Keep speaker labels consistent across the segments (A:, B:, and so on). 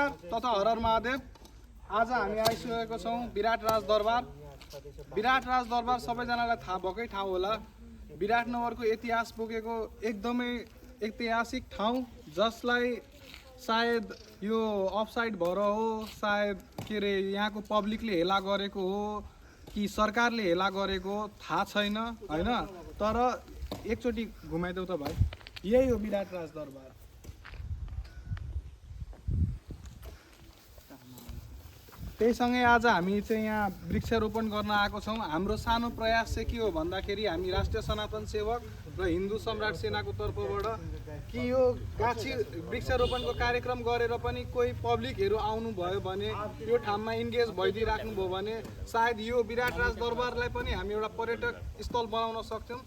A: नमस्कार तथा हरहर महादेव। आज हामी आइसकेको छौँ विराटराज दरबार। विराटराज दरबार सबैजनालाई थाहा भएकै ठाउँ होला। विराटनगरको इतिहास बोकेको एकदमै ऐतिहासिक ठाउँ, जसलाई सायद यो अफसाइड भएर हो, सायद के अरे यहाँको पब्लिकले हेला गरेको हो कि सरकारले हेला गरेको थाहा छैन हैन। तर एकचोटि घुमाइदेऊ त भाइ। यही हो विराटराज दरबार। त्यहीसँगै आज हामी चाहिँ यहाँ वृक्षारोपण गर्न आएको छौँ। हाम्रो सानो प्रयास चाहिँ के हो भन्दाखेरि हामी राष्ट्रिय सनातन सेवक र हिन्दू सम्राट सेनाको तर्फबाट कि यो गाछी वृक्षारोपणको कार्यक्रम गरेर पनि कोही पब्लिकहरू आउनुभयो भने, यो ठाउँमा इन्गेज भइदिइराख्नु भयो भने सायद यो विराटराज दरबारलाई पनि हामी एउटा पर्यटक स्थल बनाउन सक्छौँ।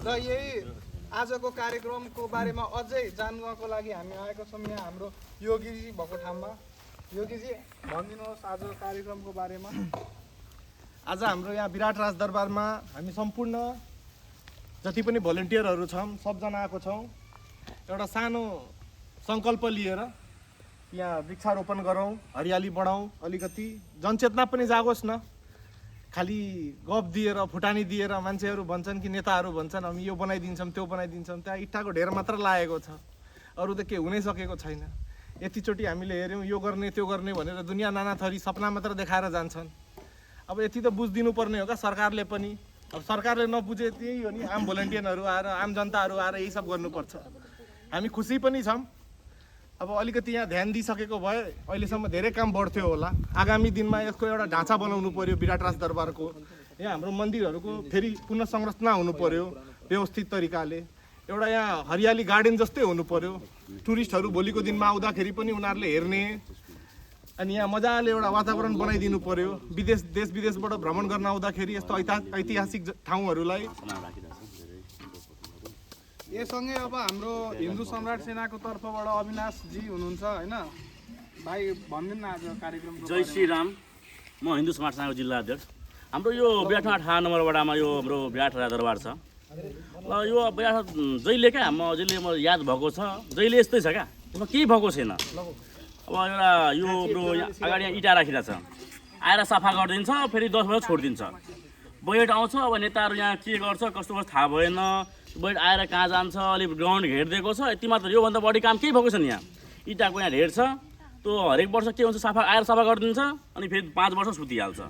A: र यही आजको कार्यक्रमको बारेमा अझै जान्नको लागि हामी आएको छौँ यहाँ हाम्रो योगीजी भएको ठाउँमा। योगीजी भनिदिनुहोस् आज कार्यक्रमको बारेमा।
B: आज हाम्रो यहाँ विराटराज दरबारमा हामी सम्पूर्ण जति पनि भोलिन्टियरहरू छौँ सबजना आएको छौँ। एउटा सानो सङ्कल्प लिएर यहाँ वृक्षारोपण गरौँ, हरियाली बढाउँ, अलिकति जनचेतना पनि जागोस् न। खालि गफ दिएर फुटानी दिएर मान्छेहरू भन्छन् कि नेताहरू भन्छन् हामी यो बनाइदिन्छौँ त्यो बनाइदिन्छौँ, त्यहाँ इट्टाको ढेर मात्र लागेको छ, अरू त के हुनै सकेको छैन। यतिचोटि हामीले हेऱ्यौँ यो गर्ने त्यो गर्ने भनेर दुनियाँ नाना थरी सपना मात्र देखाएर जान्छन्। अब यति त बुझिदिनु पर्ने हो क्या सरकारले पनि। अब सरकारले नबुझे त्यही हो नि, आम भोलिन्टियरहरू आएर आम जनताहरू आएर यही सब गर्नुपर्छ। हामी खुसी पनि छौँ। अब अलिकति यहाँ ध्यान दिइसकेको भए अहिलेसम्म धेरै काम बढ्थ्यो होला। आगामी दिनमा यसको एउटा ढाँचा बनाउनु पर्यो विराटराज दरबारको। यहाँ हाम्रो मन्दिरहरूको फेरि पुनः संरचना हुनु पर्यो व्यवस्थित तरिकाले। एउटा यहाँ हरियाली गार्डन जस्तै हुनु पर्यो, टुरिस्टहरू भोलिको दिनमा आउँदाखेरि पनि उनीहरूले हेर्ने। अनि यहाँ मजाले एउटा वातावरण बनाइदिनु पर्यो, देश विदेशबाट भ्रमण गर्न आउँदाखेरि यस्तो ऐतिहासिक ठाउँहरूलाई।
A: यससँगै अब हाम्रो हिन्दू सम्राट सेनाको तर्फबाट अविनाशजी हुनुहुन्छ हैन भाइ, भनिदिनु न आज कार्यक्रमको।
C: जय श्री राम। म हिन्दू सम्राट सेनाको जिल्ला अध्यक्ष। हाम्रो यो विराटनगर 18 नम्बर वडामा यो हाम्रो विराटराज दरबार छ। ल यो विराट जहिले क्या जहिले म याद भएको छ, जहिले यस्तै छ क्या, त्यसमा केही भएको छैन। अब एउटा यो हाम्रो अगाडि यहाँ इँटा राखिरहेको छ, आएर सफा गरिदिन्छ, फेरि 10 बजे छोडिदिन्छ। बजेट आउँछ, अब नेताहरू यहाँ के गर्छ कस्तो गर्छ थाहा भएन। बजेट आएर कहाँ जान्छ, अलिक ग्राउन्ड घेरिदिएको छ, यति मात्र। योभन्दा बढी काम केही भएको छैन। यहाँ इँटाको यहाँ ढेर छ, त्यो हरेक वर्ष के हुन्छ सफा आएर सफा गरिदिन्छ, अनि फेरि 5 वर्ष सुतिहाल्छ।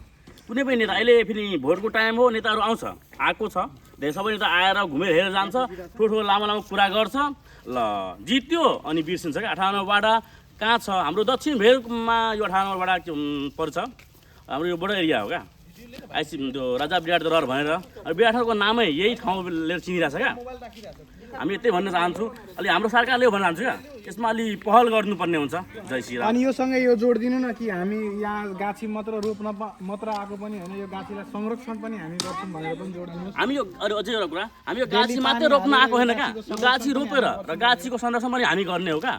C: कुनै पनि नेता अहिले फेरि भोटको टाइम हो, नेताहरू आउँछ, आएको छ धेरै, सबै नेता आएर घुमेर हेरेर जान्छ, ठुलो लामो लामो कुरा गर्छ, ल जित्यो अनि बिर्सिन्छ क्या। 18 नम्बर वाडा कहाँ छ? हाम्रो दक्षिण भेलमा यो 18 नम्बर वाडा पर्छ। हाम्रो यो बडो एरिया हो क्या, त्यो राजा विराट दरबार भनेर। विराटको नामै यही ठाउँ लिएर चिनिरहेको छ क्या। हामी यतै भन्न चाहन्छु, अलि हाम्रो सरकारले भन्न चाहन्छु क्या, यसमा अलि पहल गर्नुपर्ने हुन्छ। जय श्री राम।
A: अनि योसँगै यो जोडिदिनु न कि हामी यहाँ गाछी मात्र रोप्न मात्र आएको पनि होइन, यो गाछीलाई संरक्षण पनि हामी गर्छौँ भनेर पनि जोडिदिनुहोस्।
C: हामी यो अझै एउटा कुरा, हामी यो गाछी मात्रै रोप्न आएको होइन क्या, यो गाछी रोपेर र गाछीको संरक्षण पनि हामी गर्ने हो क्या।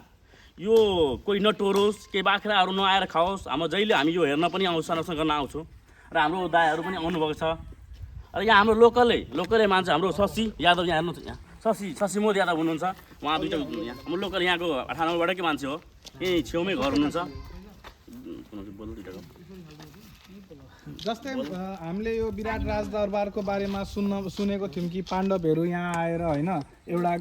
C: यो कोही नटोरोस्, केही बाख्राहरू नआएर खाओस्। हाम्रो जहिले हामी यो हेर्न पनि आउँछ, संरक्षण गर्न आउँछु। र हाम्रो दाइहरू पनि आउनुभएको छ। र यहाँ हाम्रो लोकलै मान्छ, हाम्रो शशी यादव यहाँ हेर्नु यहाँ शशी मोद यादव हुनुहुन्छ। उहाँ दुईवटा यहाँ हाम्रो लोकल यहाँको 18 नम्बरबाटकै मान्छे हो, यहीँ छेउमै घर हुनुहुन्छ।
A: जस्तै हामीले यो विराटराज दरबारको बारेमा सुनेको थियौँ कि पाण्डवहरू यहाँ आएर होइन एउटा